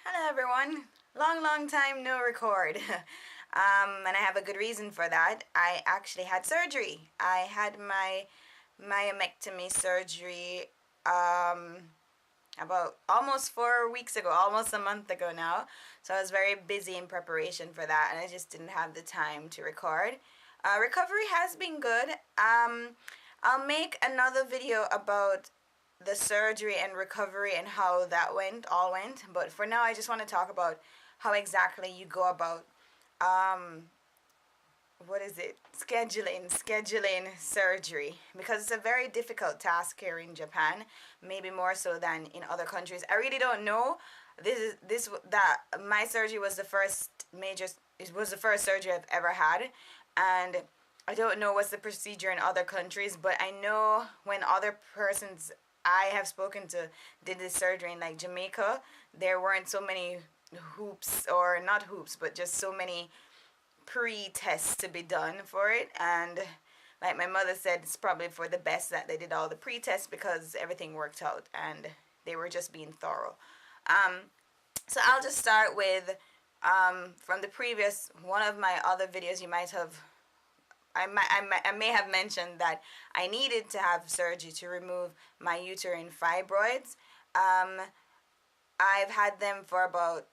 Hello everyone. Long time no record. And I have a good reason for that. I actually had surgery. I had my myomectomy surgery about almost 4 weeks ago, almost a month ago now. So I was very busy in preparation for that, and I just didn't have the time to record. Recovery has been good. I'll make another video about the surgery and recovery and how that all went. But for now, I just want to talk about how exactly you go about what is it, scheduling surgery, because it's a very difficult task here in Japan, maybe more so than in other countries. I really don't know. This that my surgery was the first major, it was the first surgery I've ever had, and I don't know what's the procedure in other countries, but I know when other persons I have spoken to did this surgery in like Jamaica, there weren't so many hoops, or not hoops, but just so many pre-tests to be done for it. And like my mother said, it's probably for the best that they did all the pre-tests, because everything worked out and they were just being thorough. So I'll just start with from the previous one of my other videos. You might have I may have mentioned that I needed to have surgery to remove my uterine fibroids. I've had them for about,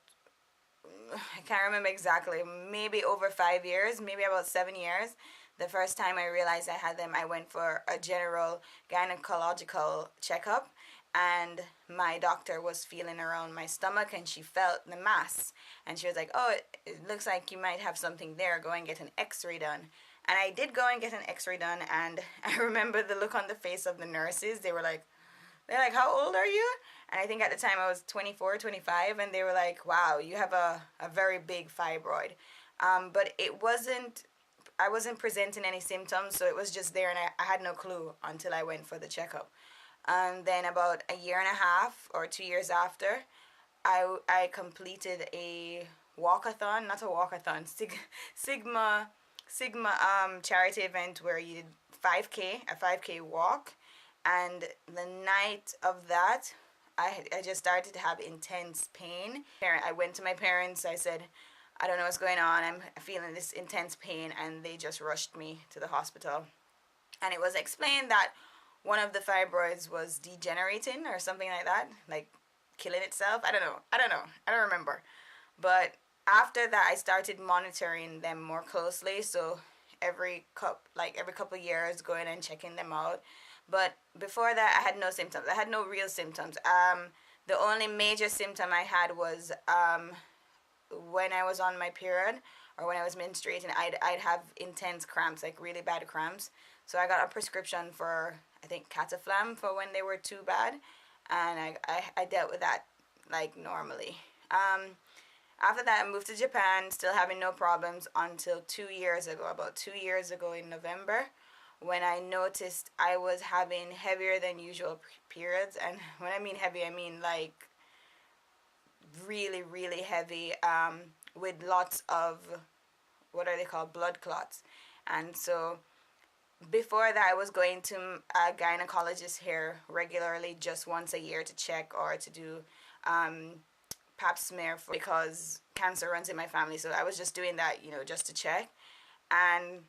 I can't remember exactly, maybe over 5 years, maybe about 7 years. The first time I realized I had them, I went for a general gynecological checkup, and my doctor was feeling around my stomach and she felt the mass. And she was like, "Oh, it looks like you might have something there. Go and get an x-ray done." And I did go and get an x-ray done, and I remember the look on the face of the nurses. They're like, "How old are you?" And I think at the time I was 24, 25, and they were like, "Wow, you have a very big fibroid." But I wasn't presenting any symptoms, so it was just there, and I had no clue until I went for the checkup. And then about a year and a half or 2 years after, I completed a walkathon, not a walkathon, Sigma charity event where you did 5K, a 5K walk. And the night of that, I just started to have intense pain. I went to my parents. I said, "I don't know what's going on. I'm feeling this intense pain," and they just rushed me to the hospital. And it was explained that one of the fibroids was degenerating or something like that, like killing itself. I don't know. I don't remember. But after that, I started monitoring them more closely. So every couple of years, going and checking them out. But before that, I had no symptoms. I had no real symptoms. The only major symptom I had was when I was on my period, or when I was menstruating, I'd have intense cramps, like really bad cramps. So I got a prescription for, I think, Cataflam for when they were too bad, and I dealt with that like normally. After that, I moved to Japan, still having no problems until 2 years ago, about 2 years ago in November, when I noticed I was having heavier than usual periods. And when I mean heavy, I mean like really, really heavy, with lots of, what are they called, blood clots. And so before that, I was going to a gynecologist here regularly, just once a year, to check or to do pap smear because cancer runs in my family. So I was just doing that, just to check. And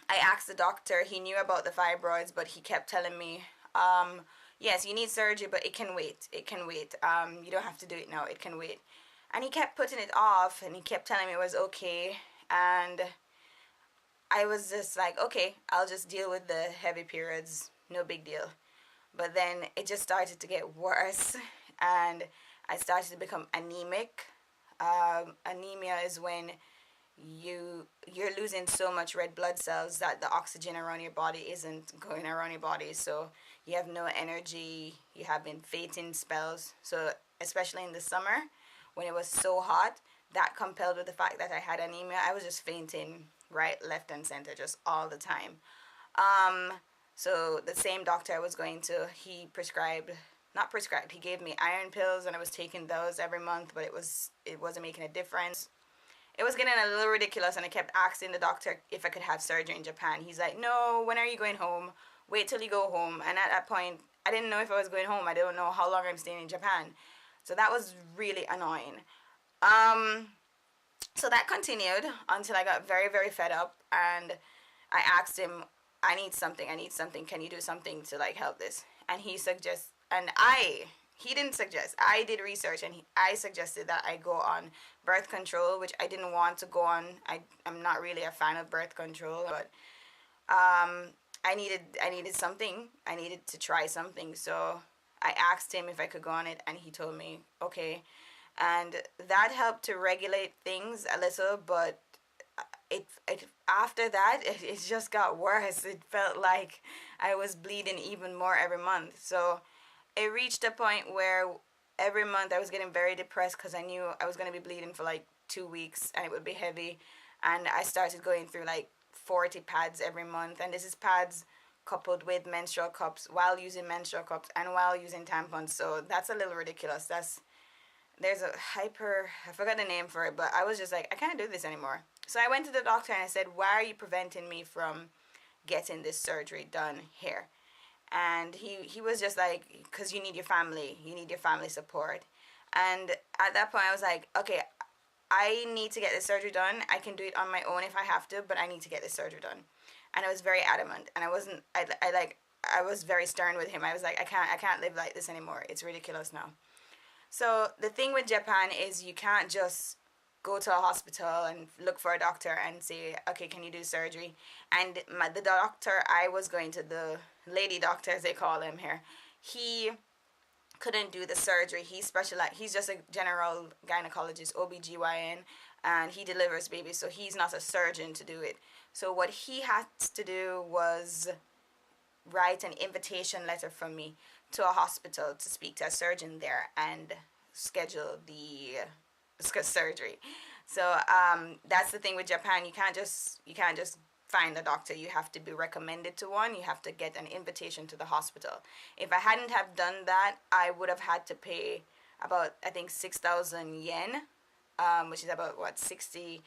I asked the doctor. He knew about the fibroids, but he kept telling me, "Yes, you need surgery, but it can wait. It can wait. You don't have to do it now. It can wait." And he kept putting it off, and he kept telling me it was okay. And I was just like, "Okay, I'll just deal with the heavy periods. No big deal." But then it just started to get worse, and I started to become anemic. Anemia is when you're losing so much red blood cells that the oxygen around your body isn't going around your body, so you have no energy. You have been fainting spells. So especially in the summer when it was so hot, that compelled with the fact that I had anemia, I was just fainting right, left, and center just all the time. So the same doctor I was going to, he he gave me iron pills, and I was taking those every month, but it wasn't making a difference. It was getting a little ridiculous, and I kept asking the doctor if I could have surgery in Japan. He's like, "No, when are you going home? Wait till you go home." And at that point, I didn't know if I was going home. I don't know how long I'm staying in Japan. So that was really annoying. Um, so that continued until I got very, very fed up, and I asked him, I need something, I need something, can you do something to like help this? And he didn't suggest, I did research, and I suggested that I go on birth control, which I didn't want to go on. I'm not really a fan of birth control, but I needed something. I needed to try something. So I asked him if I could go on it, and he told me okay, and that helped to regulate things a little. But it after that it just got worse. It felt like I was bleeding even more every month. So it reached a point where every month I was getting very depressed because I knew I was going to be bleeding for like 2 weeks and it would be heavy. And I started going through like 40 pads every month. And this is pads coupled with menstrual cups, while using menstrual cups and while using tampons. So that's a little ridiculous. There's a I forgot the name for it, but I was just like, I can't do this anymore. So I went to the doctor and I said, why are you preventing me from getting this surgery done here? And he was just like, because you need your family, support. And at that point I was like, okay, I need to get this surgery done. I can do it on my own if I have to, but I need to get this surgery done. And I was very adamant, and I was very stern with him. I was like, I can't live like this anymore. It's ridiculous now. So the thing with Japan is you can't just go to a hospital and look for a doctor and say, okay, can you do surgery? And the doctor I was going to, the lady doctor as they call him here, he couldn't do the surgery. He's just a general gynecologist, OBGYN, and he delivers babies, so he's not a surgeon to do it. So what he had to do was write an invitation letter from me to a hospital to speak to a surgeon there and schedule the surgery. So that's the thing with Japan. You can't just find a doctor. You have to be recommended to one. You have to get an invitation to the hospital. If I hadn't have done that, I would have had to pay about, I think, 6,000 yen, which is about what, $60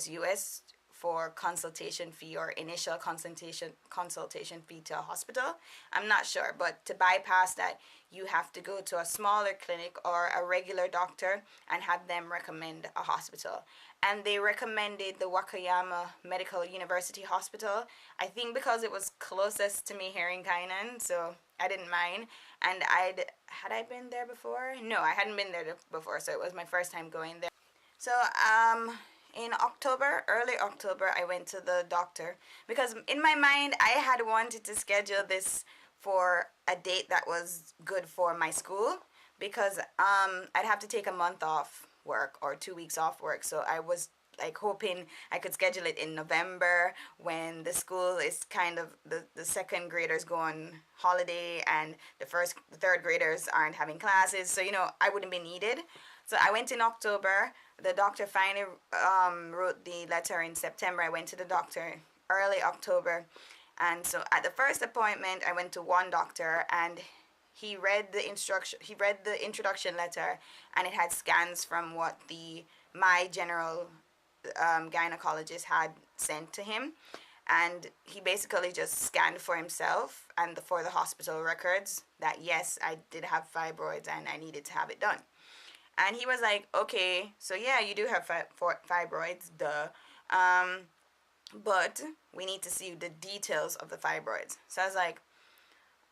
US, for consultation fee or initial consultation fee to a hospital. I'm not sure, but to bypass that, you have to go to a smaller clinic or a regular doctor and have them recommend a hospital. And they recommended the Wakayama Medical University Hospital, I think because it was closest to me here in Kainan, so I didn't mind. And had I been there before? No, I hadn't been there before, so it was my first time going there. So in early October, I went to the doctor because in my mind I had wanted to schedule this for a date that was good for my school, because I'd have to take a month off work or 2 weeks off work. So I was like hoping I could schedule it in November when the school is kind of the second graders go on holiday and the third graders aren't having classes, so I wouldn't be needed. So I went in October. The doctor finally wrote the letter in September. I went to the doctor early October. And so at the first appointment, I went to one doctor, and he read the introduction letter, and it had scans from what my general gynecologist had sent to him. And he basically just scanned for himself and for the hospital records that yes, I did have fibroids and I needed to have it done. And he was like, okay, so yeah, you do have fibroids, duh. But we need to see the details of the fibroids. So I was like,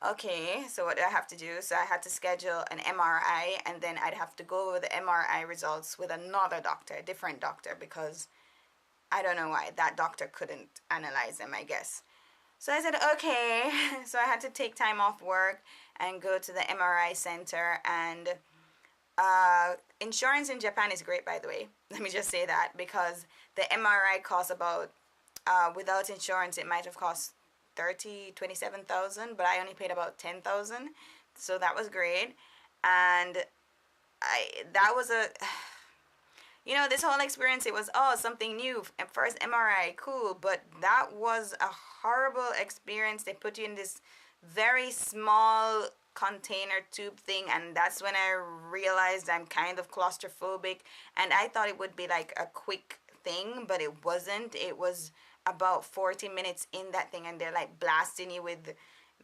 okay, so what do I have to do? So I had to schedule an MRI, and then I'd have to go over the MRI results with another doctor, a different doctor, because I don't know why that doctor couldn't analyze them, I guess. So I said, okay. So I had to take time off work and go to the MRI center. And insurance in Japan is great, by the way. Let me just say that, because the MRI costs about, without insurance, it might have cost 27,000, but I only paid about 10,000. So that was great. And that was this whole experience, it was, something new. At first, MRI, cool, but that was a horrible experience. They put you in this very small container tube thing, and that's when I realized I'm kind of claustrophobic. And I thought it would be like a quick thing, but it wasn't. It was about 40 minutes in that thing, and they're like blasting you with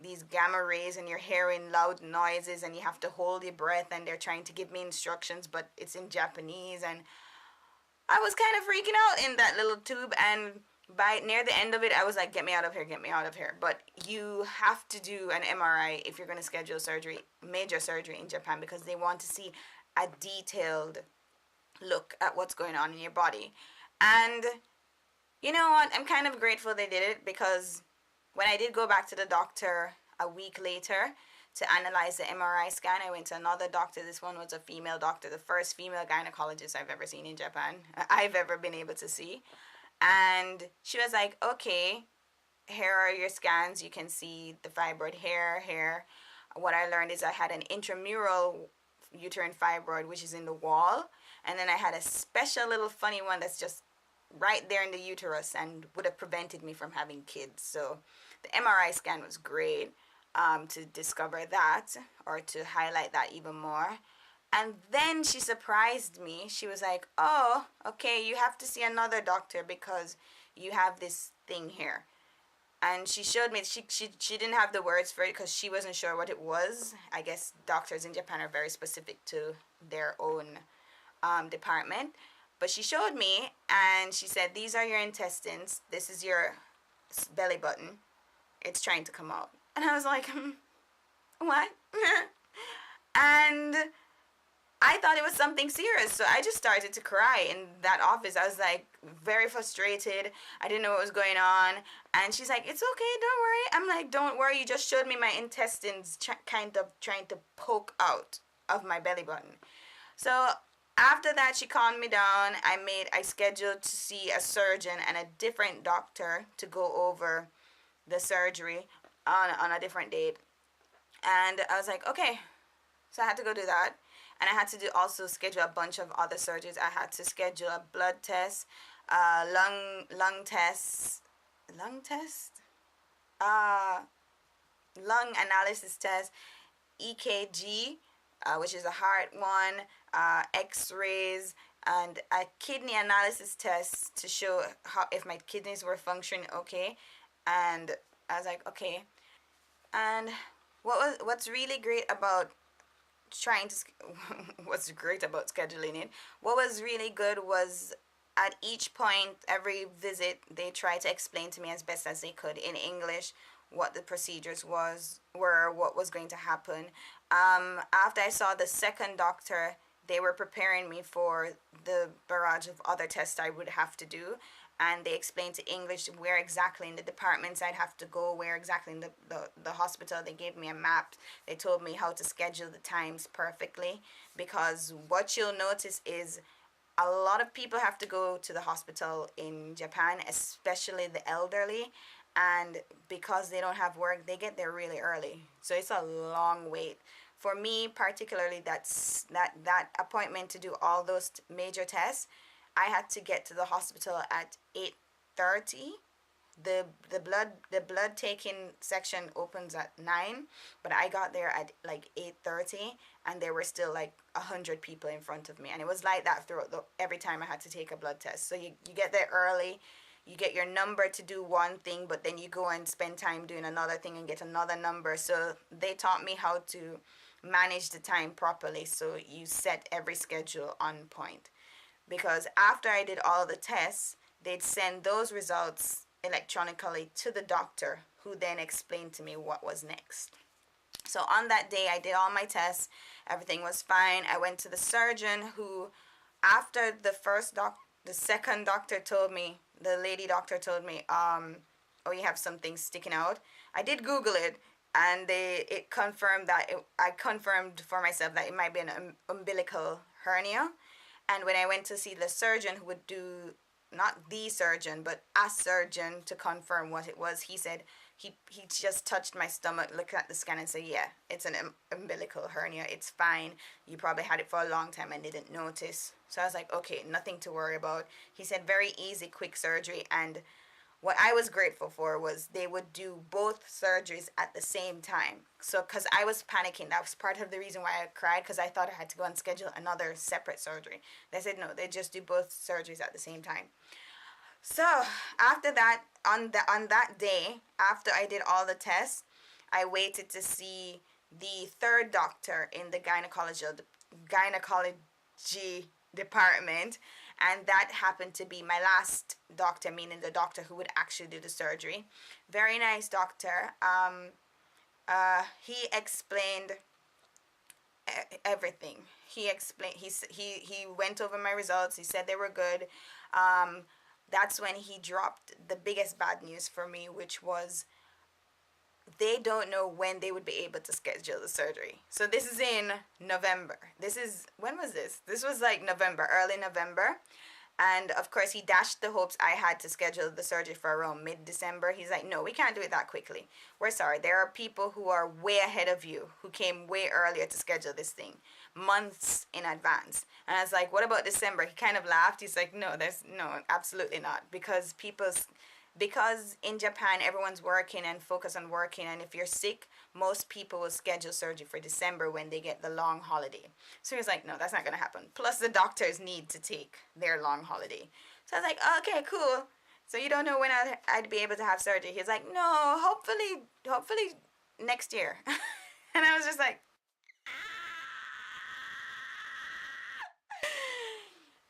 these gamma rays and you're hearing loud noises and you have to hold your breath and they're trying to give me instructions, but it's in Japanese. And I was kind of freaking out in that little tube. And by near the end of it, I was like, get me out of here, get me out of here. But you have to do an MRI if you're going to schedule surgery, major surgery in Japan, because they want to see a detailed look at what's going on in your body. And you know what? I'm kind of grateful they did it, because when I did go back to the doctor a week later to analyze the MRI scan, I went to another doctor. This one was a female doctor, the first female gynecologist I've ever seen in Japan, I've ever been able to see. And she was like, okay, here are your scans. You can see the fibroid here. What I learned is I had an intramural uterine fibroid, which is in the wall. And then I had a special little funny one that's just right there in the uterus and would have prevented me from having kids. So the MRI scan was great to discover that, or to highlight that even more. And then she surprised me. She was like, oh, okay, you have to see another doctor because you have this thing here. And she showed me, she didn't have the words for it because she wasn't sure what it was. I guess doctors in Japan are very specific to their own department. But she showed me and she said, these are your intestines. This is your belly button. It's trying to come out. And I was like, what? And I thought it was something serious. So I just started to cry in that office. I was like very frustrated. I didn't know what was going on. And she's like, it's okay, don't worry. I'm like, don't worry. You just showed me my intestines kind of trying to poke out of my belly button. So after that, she calmed me down. I scheduled to see a surgeon and a different doctor to go over the surgery on a different date. And I was like, okay. So I had to go do that. And I had to also schedule a bunch of other surgeries. I had to schedule a blood test, lung test, lung analysis test, EKG, which is a heart one, X-rays, and a kidney analysis test to show if my kidneys were functioning okay. And I was like, okay. And what's really great about what's great about scheduling it, what was really good was at each point, every visit, they tried to explain to me as best as they could in English what the procedures were, what was going to happen. After I saw the second doctor, they were preparing me for the barrage of other tests I would have to do. And they explained to English where exactly in the departments I'd have to go, where exactly in the hospital. They gave me a map. They told me how to schedule the times perfectly. Because what you'll notice is a lot of people have to go to the hospital in Japan, especially the elderly. And because they don't have work, they get there really early. So it's a long wait. For me, particularly, that appointment to do all those major tests, I had to get to the hospital at 8:30. The blood taking section opens at 9, but I got there at like 8:30, and there were still like 100 people in front of me, and it was like that throughout every time I had to take a blood test. So you get there early, you get your number to do one thing, but then you go and spend time doing another thing and get another number. So they taught me how to manage the time properly, so you set every schedule on point. Because after I did all the tests, they'd send those results electronically to the doctor, who then explained to me what was next. So on that day, I did all my tests. Everything was fine. I went to the surgeon, who, after the second doctor told me, the lady doctor told me, oh, you have something sticking out. I did Google it, and it confirmed that, I confirmed for myself that it might be an umbilical hernia. And when I went to see the surgeon who would do, not the surgeon, but a surgeon to confirm what it was, he said, he just touched my stomach, looked at the scan and said, yeah, it's an umbilical hernia. It's fine. You probably had it for a long time and didn't notice. So I was like, okay, nothing to worry about. He said very easy, quick surgery. And what I was grateful for was they would do both surgeries at the same time. So, because I was panicking. That was part of the reason why I cried, because I thought I had to go and schedule another separate surgery. They said, no, they just do both surgeries at the same time. So, after that, on that day, after I did all the tests, I waited to see the third doctor in the gynecology department, and that happened to be my last doctor, meaning the doctor who would actually do the surgery. Very nice doctor. He explained everything. He explained. He went over my results. He said they were good. Um, that's when he dropped the biggest bad news for me, which was they don't know when they would be able to schedule the surgery. So this is in November. This is, when was this? This was like November, early November. And of course, he dashed the hopes I had to schedule the surgery for around mid-December. He's like, no, we can't do it that quickly. We're sorry. There are people who are way ahead of you who came way earlier to schedule this thing, months in advance. And I was like, what about December? He kind of laughed. He's like, no, absolutely not. Because in Japan, everyone's working and focus on working. And if you're sick, most people will schedule surgery for December when they get the long holiday. So he was like, no, that's not going to happen. Plus, the doctors need to take their long holiday. So I was like, okay, cool. So you don't know when I'd be able to have surgery. He's like, no, hopefully next year. And I was just like,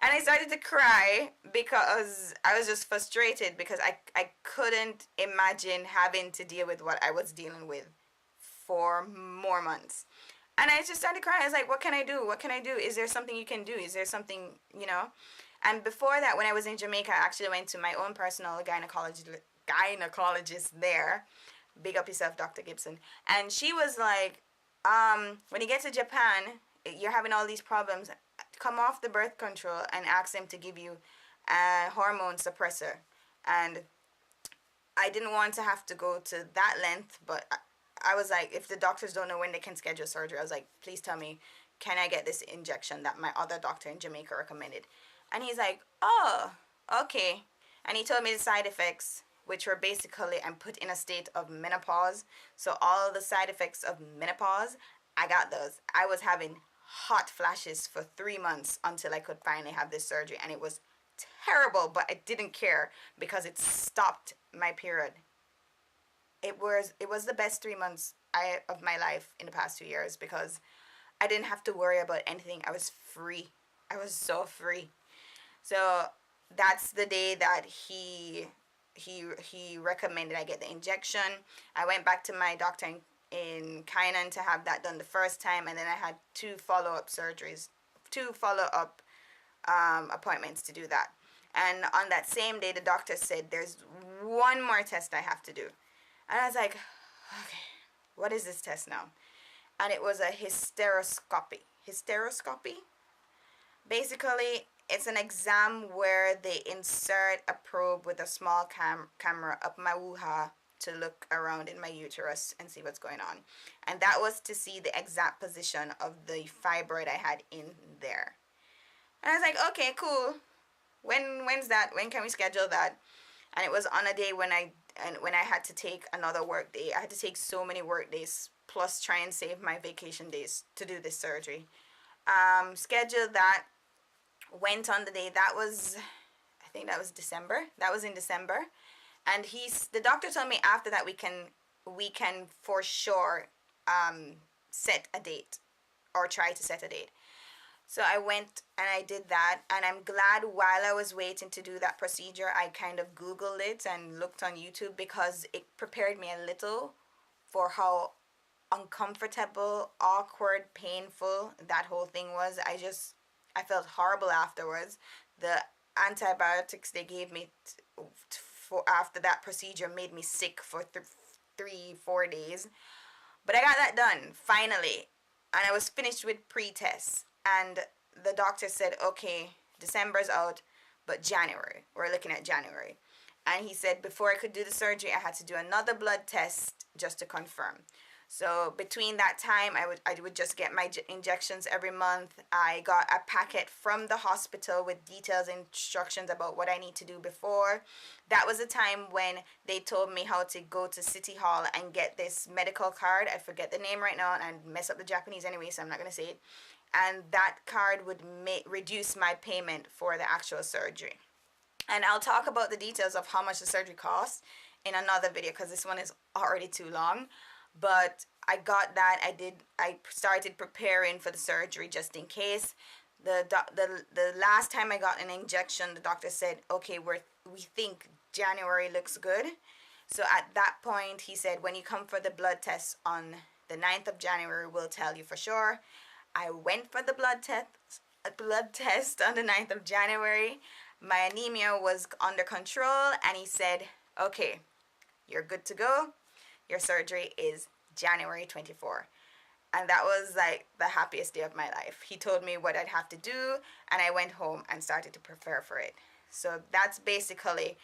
and I started to cry because I was just frustrated because I couldn't imagine having to deal with what I was dealing with for more months. And I just started crying. I was like, what can I do? What can I do? Is there something you can do? Is there something, you know? And before that, when I was in Jamaica, I actually went to my own personal gynecologist there. Big up yourself, Dr. Gibson. And she was like, when you get to Japan, you're having all these problems. Come off the birth control and ask them to give you a hormone suppressor. And I didn't want to have to go to that length, but I was like, if the doctors don't know when they can schedule surgery, I was like, please tell me, can I get this injection that my other doctor in Jamaica recommended? And he's like, oh, okay. And he told me the side effects, which were basically I'm put in a state of menopause. So all the side effects of menopause, I got those. I was having hot flashes for 3 months until I could finally have this surgery. And it was terrible, but I didn't care because it stopped my period. It was the best 3 months of my life in the past 2 years because I didn't have to worry about anything. I was free. I was so free. So that's the day that he recommended I get the injection. I went back to my doctor in Kainan to have that done the first time, and then I had 2 follow-up appointments to do that. And on that same day, the doctor said, there's one more test I have to do. And I was like, okay, what is this test now? And it was a hysteroscopy. Hysteroscopy? Basically, it's an exam where they insert a probe with a small camera up my woo-ha to look around in my uterus and see what's going on. And that was to see the exact position of the fibroid I had in there. And I was like, okay, cool. When's that? When can we schedule that? And it was on a day when I had to take another work day. I had to take so many work days plus try and save my vacation days to do this surgery. Scheduled that. Went on the day. I think that was December. That was in December. And the doctor told me after that we can for sure set a date or try to set a date. So I went and I did that, and I'm glad while I was waiting to do that procedure, I kind of Googled it and looked on YouTube because it prepared me a little for how uncomfortable, awkward, painful that whole thing was. I felt horrible afterwards. The antibiotics they gave me for after that procedure made me sick for 3-4 days. But I got that done, finally. And I was finished with pre-tests. And the doctor said, okay, December's out, but January. We're looking at January. And he said before I could do the surgery, I had to do another blood test just to confirm. So between that time, I would just get my injections every month. I got a packet from the hospital with details and instructions about what I need to do before. That was a time when they told me how to go to City Hall and get this medical card. I forget the name right now, and I mess up the Japanese anyway, so I'm not going to say it. And that card would reduce my payment for the actual surgery. And I'll talk about the details of how much the surgery costs in another video because this one is already too long. but I got that. I started preparing for the surgery just in case. The last time I got an injection, the doctor said, okay, we think January looks good. So at that point, he said, when you come for the blood test on the 9th of January, we'll tell you for sure. I went for the blood test on the 9th of January. My anemia was under control, and he said, okay, you're good to go. Your surgery is January 24. And that was like the happiest day of my life. He told me what I'd have to do, and I went home and started to prepare for it. So that's basically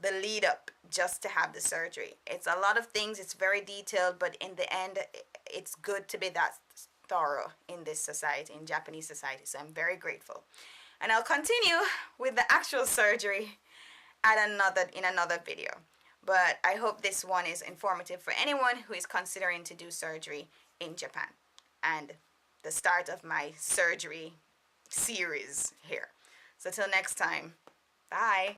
the lead up just to have the surgery. It's a lot of things, it's very detailed, but in the end, it's good to be that thorough in this society, in Japanese society. So I'm very grateful. And I'll continue with the actual surgery in another video. But I hope this one is informative for anyone who is considering to do surgery in Japan, and the start of my surgery series here. So till next time, bye.